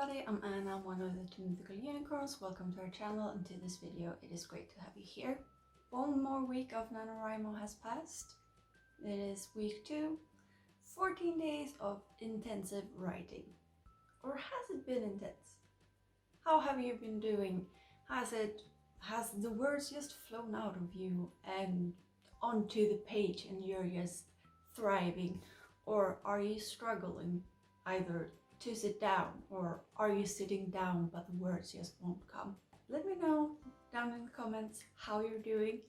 everybody, I'm Anna, one of the two mythical unicorns. Welcome to our channel and to this video. It is great to have you here. One more week of Nanowrimo has passed. It is week 2, 14 days of intensive writing. Or has it been intense? How have you been doing? Has the words just flown out of you and onto the page and you're just thriving? Or are you struggling either to sit down, or are you sitting down but the words just won't come? Let me know down in the comments how you're doing.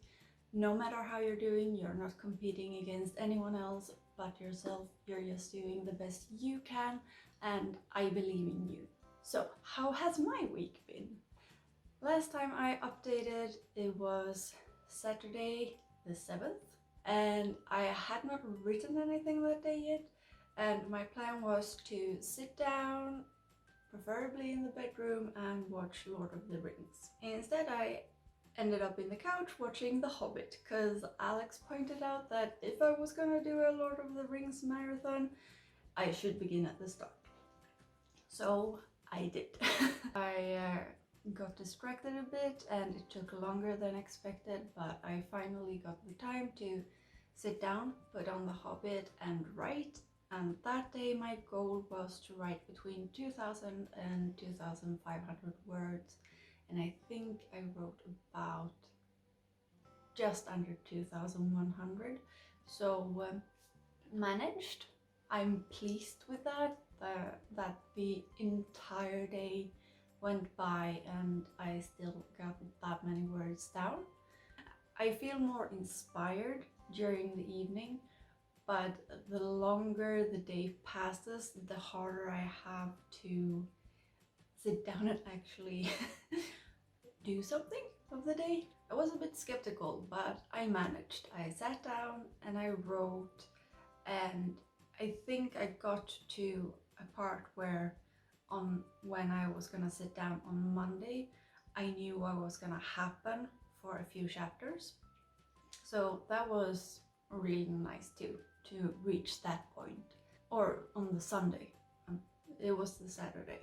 No matter how you're doing, you're not competing against anyone else but yourself. You're just doing the best you can, and I believe in you. So how has my week been? Last time I updated, it was Saturday the 7th, and I had not written anything that day yet. And my plan was to sit down, preferably in the bedroom, and watch Lord of the Rings. Instead, I ended up in the couch watching The Hobbit, because Alex pointed out that if I was gonna do a Lord of the Rings marathon, I should begin at the start. So I did. I got distracted a bit and it took longer than expected, but I finally got the time to sit down, put on The Hobbit and write. And that day my goal was to write between 2,000 and 2,500 words, and I think I wrote about just under 2,100, so managed. I'm pleased with that, that the entire day went by and I still got that many words down. I feel more inspired during the evening, but the longer the day passes, the harder I have to sit down and actually do something of the day. I was a bit skeptical, but I managed. I sat down and I wrote, and I think I got to a part where when I was gonna sit down on Monday, I knew what was gonna happen for a few chapters. So that was really nice too, to reach that point. Or on the Sunday. It was the Saturday.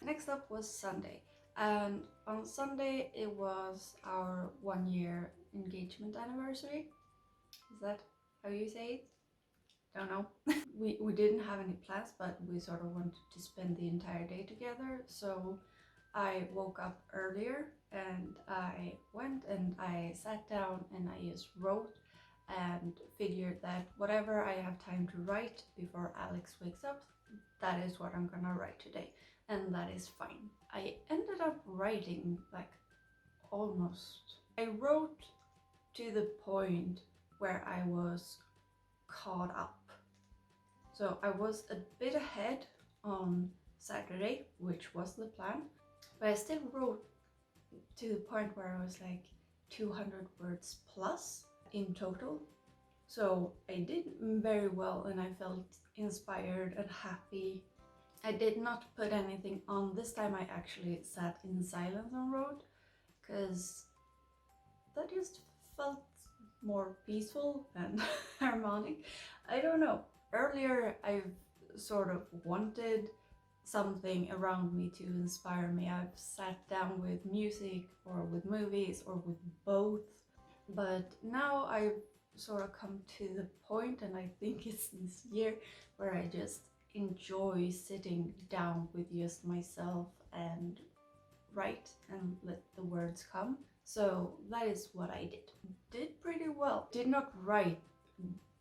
Next up was Sunday, and on Sunday it was our 1-year engagement anniversary. Is that how you say it? Don't know. we didn't have any plans, but we sort of wanted to spend the entire day together, so I woke up earlier and I went and I sat down and I just wrote and figured that whatever I have time to write before Alex wakes up, that is what I'm gonna write today, and that is fine. I ended up writing like I wrote to the point where I was caught up. So I was a bit ahead on Saturday, which was the plan, but I still wrote to the point where I was like 200 words plus in total. So I did very well and I felt inspired and happy. I did not put anything on. This time I actually sat in silence and wrote, because that just felt more peaceful and harmonic. I don't know. Earlier I've sort of wanted something around me to inspire me. I've sat down with music or with movies or with both. But now I've sort of come to the point, and I think it's this year, where I just enjoy sitting down with just myself and write and let the words come. So that is what I did. Did pretty well. Did not write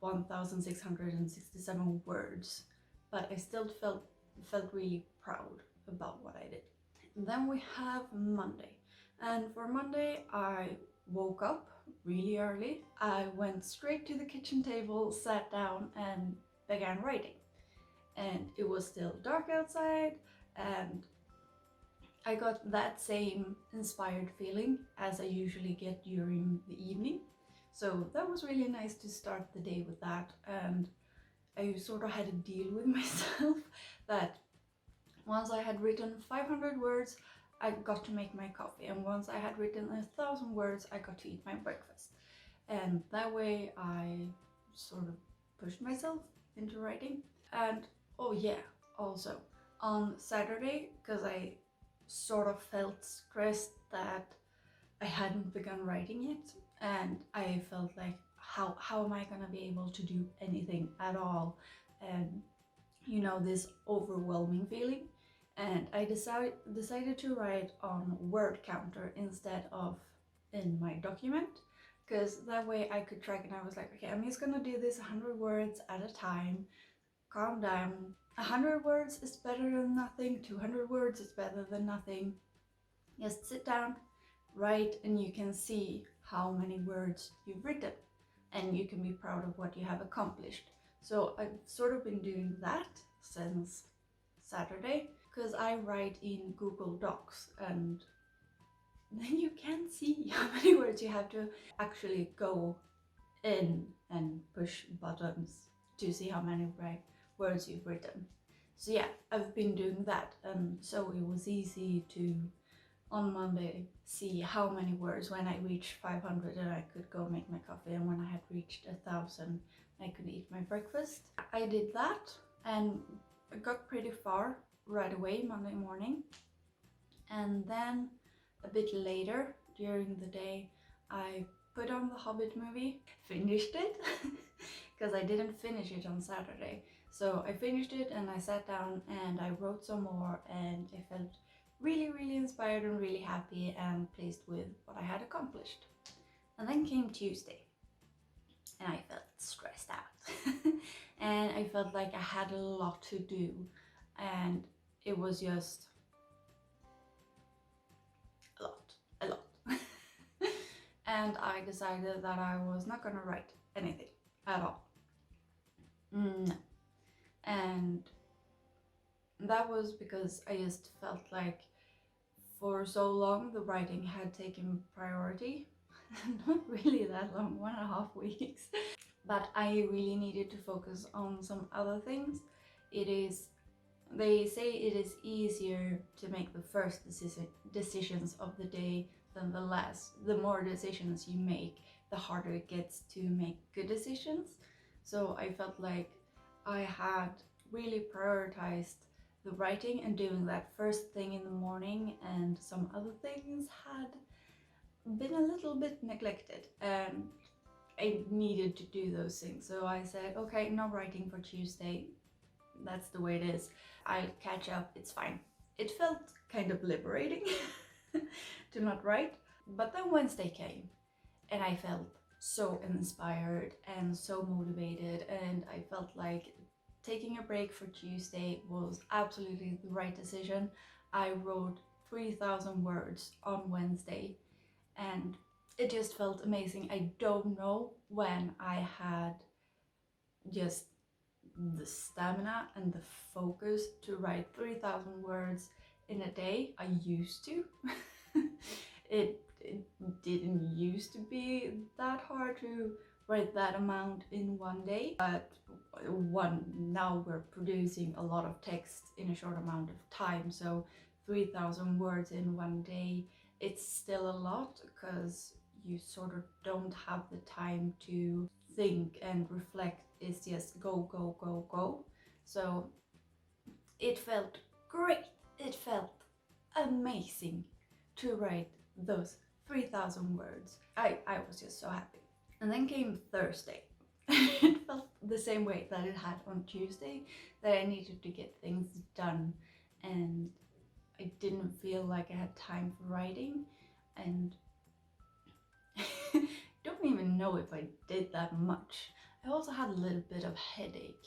1,667 words, but I still felt really proud about what I did. And then we have Monday, and for Monday I woke up really early. I went straight to the kitchen table, sat down and began writing. And it was still dark outside, and I got that same inspired feeling as I usually get during the evening. So that was really nice to start the day with that, and I sort of had a deal with myself that once I had written 500 words, I got to make my coffee, and once I had written 1,000 words, I got to eat my breakfast. And that way I sort of pushed myself into writing. And oh yeah, also on Saturday because I sort of felt stressed that I hadn't begun writing it, and I felt like how am I gonna be able to do anything at all, and you know, this overwhelming feeling. And I decided to write on word counter instead of in my document, because that way I could track, and I was like, okay, I'm just gonna do this 100 words at a time, calm down. 100 words is better than nothing, 200 words is better than nothing. Just sit down, write, and you can see how many words you've written, and you can be proud of what you have accomplished. So I've sort of been doing that since Saturday, because I write in Google Docs, and then you can see how many words you have to actually go in and push buttons to see how many words you've written. So yeah, I've been doing that, and so it was easy to on Monday see how many words. When I reached 500, and I could go make my coffee, and when I had reached 1,000, I could eat my breakfast. I did that and I got pretty far right away Monday morning, and then a bit later during the day I put on the Hobbit movie, finished it because I didn't finish it on Saturday. So I finished it and I sat down and I wrote some more, and I felt really inspired and really happy and pleased with what I had accomplished. And then came Tuesday and I felt stressed out and I felt like I had a lot to do, and it was just a lot. And I decided that I was not gonna write anything at all. No. And that was because I just felt like for so long the writing had taken priority. Not really that long, 1.5 weeks. But I really needed to focus on some other things. They say it is easier to make the first decisions of the day than the last. The more decisions you make, the harder it gets to make good decisions. So I felt like I had really prioritized the writing and doing that first thing in the morning, and some other things had been a little bit neglected, and I needed to do those things. So I said, okay, no writing for Tuesday. That's the way it is. I'll catch up, it's fine. It felt kind of liberating to not write. But then Wednesday came and I felt so inspired and so motivated, and I felt like taking a break for Tuesday was absolutely the right decision. I wrote 3,000 words on Wednesday and it just felt amazing. I don't know when I had just the stamina and the focus to write 3,000 words in a day. I used to. it didn't used to be that hard to write that amount in one day, but now we're producing a lot of text in a short amount of time, so 3,000 words in one day, it's still a lot because you sort of don't have the time to think and reflect. It's just go. So it felt great. It felt amazing to write those 3,000 words. I was just so happy. And then came Thursday. It felt the same way that it had on Tuesday, that I needed to get things done, and I didn't feel like I had time for writing, and don't even know if I did that much. I also had a little bit of headache,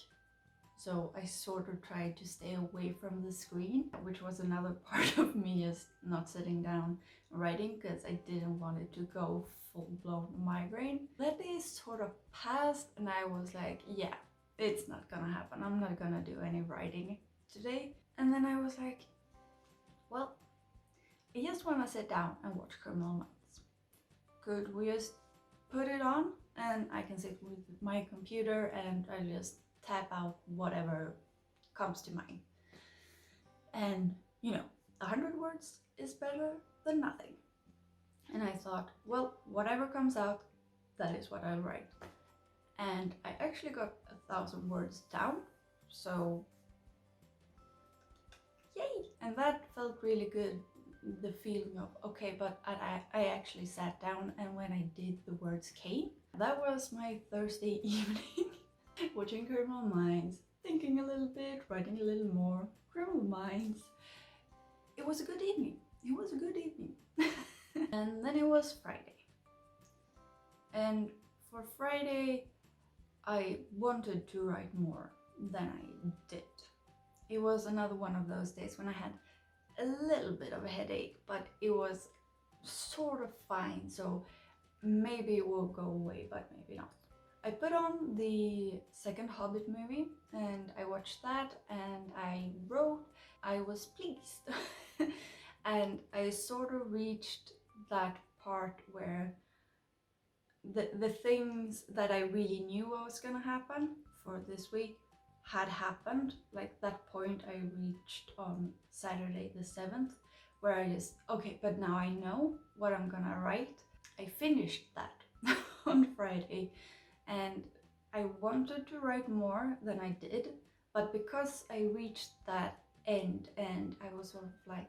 so I sort of tried to stay away from the screen, which was another part of me just not sitting down writing, because I didn't want it to go full-blown migraine. That day sort of passed and I was like, yeah, it's not gonna happen. I'm not gonna do any writing today. And then I was like, well, I just want to sit down and watch Criminal Minds. Could we just put it on and I can sit with my computer and I just tap out whatever comes to mind. And you know, 100 words is better than nothing. And I thought, well, whatever comes out, that is what I'll write. And I actually got 1,000 words down, so yay! And that felt really good. The feeling of, okay, but I actually sat down, and when I did, the words came. That was my Thursday evening. Watching Criminal Minds, thinking a little bit, writing a little more. Criminal Minds. It was a good evening. It was a good evening. And then it was Friday. And for Friday, I wanted to write more than I did. It was another one of those days when I had a little bit of a headache, but it was sort of fine, so maybe it will go away, but maybe not. I put on the second Hobbit movie and I watched that and I wrote. I was pleased. And I sort of reached that part where the things that I really knew what was gonna happen for this week had happened. Like that point I reached on Saturday the 7th, where I just, okay, but now I know what I'm gonna write. I finished that on Friday, and I wanted to write more than I did, but because I reached that end and I was sort of like,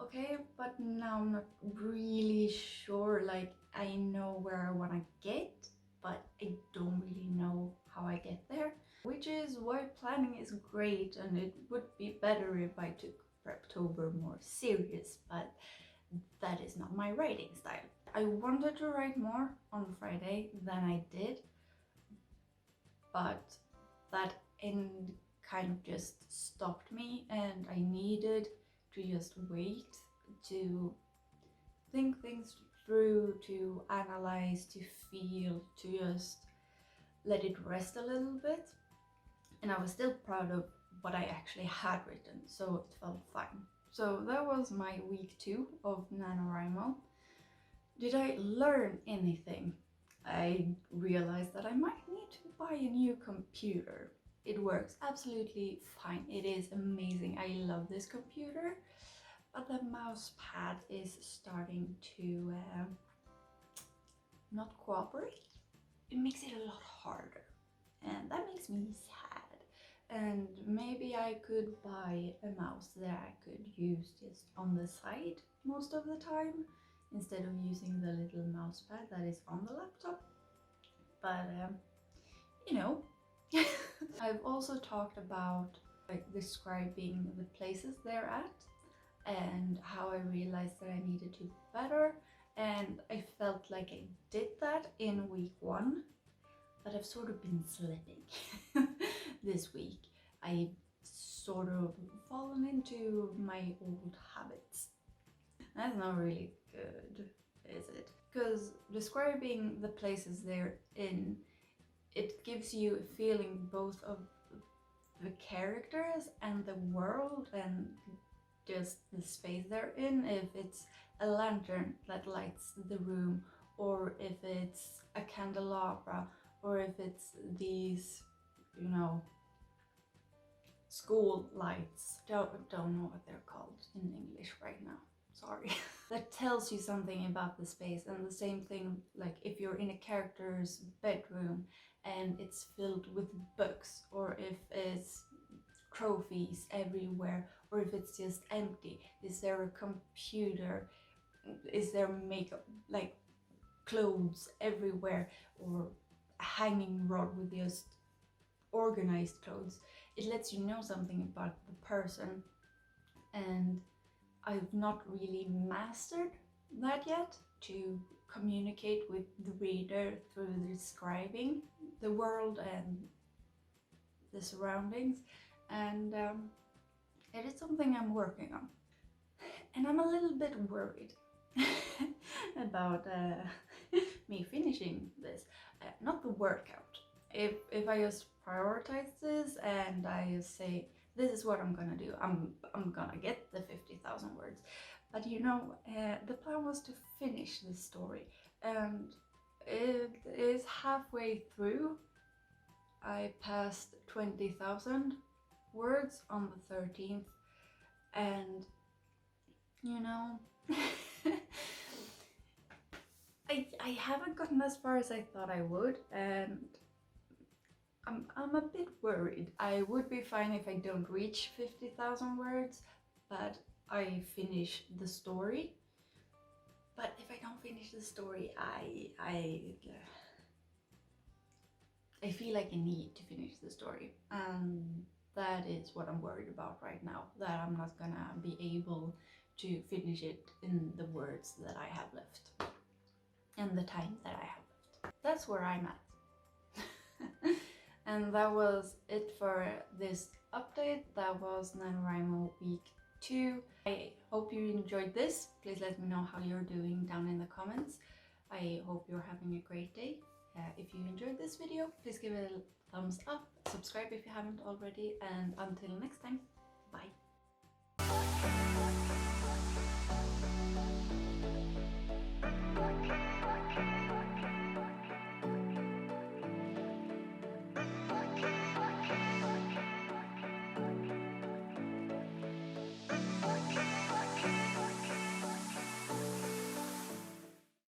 okay, but now I'm not really sure. Like, I know where I want to get, but I don't really know how I get there. Which is why planning is great, and it would be better if I took Preptober more serious, but that is not my writing style. I wanted to write more on Friday than I did, but that end kind of just stopped me, and I needed to just wait, to think things through, to analyze, to feel, to just let it rest a little bit. And I was still proud of what I actually had written, so it felt fine. So that was my week 2 of Nanowrimo. Did I learn anything? I realized that I might need to buy a new computer. It works absolutely fine. It is amazing. I love this computer, but the mouse pad is starting to not cooperate. It makes it a lot harder, and that makes me sad. And maybe I could buy a mouse that I could use just on the side most of the time, instead of using the little mouse pad that is on the laptop. But you know. I've also talked about like describing the places they're at, and how I realized that I needed to be better, and I felt like I did that in week 1, but I've sort of been slipping this week. I've sort of fallen into my old habits. That's not really good, is it? Because describing the places they're in, it gives you a feeling both of the characters and the world and just the space they're in. If it's a lantern that lights the room, or if it's a candelabra, or if it's these, you know, school lights. Don't know what they're called in English right now. Sorry. That tells you something about the space. And the same thing, like if you're in a character's bedroom and it's filled with books, or if it's trophies everywhere, or if it's just empty. Is there a computer? Is there makeup, like clothes everywhere, or a hanging rod with just organized clothes? It lets you know something about the person, and I've not really mastered that yet, to communicate with the reader through describing the world and the surroundings, and it is something I'm working on. And I'm a little bit worried about me finishing this. Not the workout. If I just prioritize this and I just say, this is what I'm gonna do, I'm gonna get the 50,000 words. But you know, the plan was to finish this story, and it is halfway through. I passed 20,000 words on the 13th, and you know, I haven't gotten as far as I thought I would, and I'm a bit worried. I would be fine if I don't reach 50,000 words, that I finish the story. But if I don't finish the story, I feel like I need to finish the story, and that is what I'm worried about right now, that I'm not gonna be able to finish it in the words that I have left and the time that I have left. That's where I'm at. And that was it for this update. That was Nanowrimo week 2. I hope you enjoyed this. Please let me know how you're doing down in the comments. I hope you're having a great day. If you enjoyed this video, please give it a thumbs up, subscribe if you haven't already, and until next time.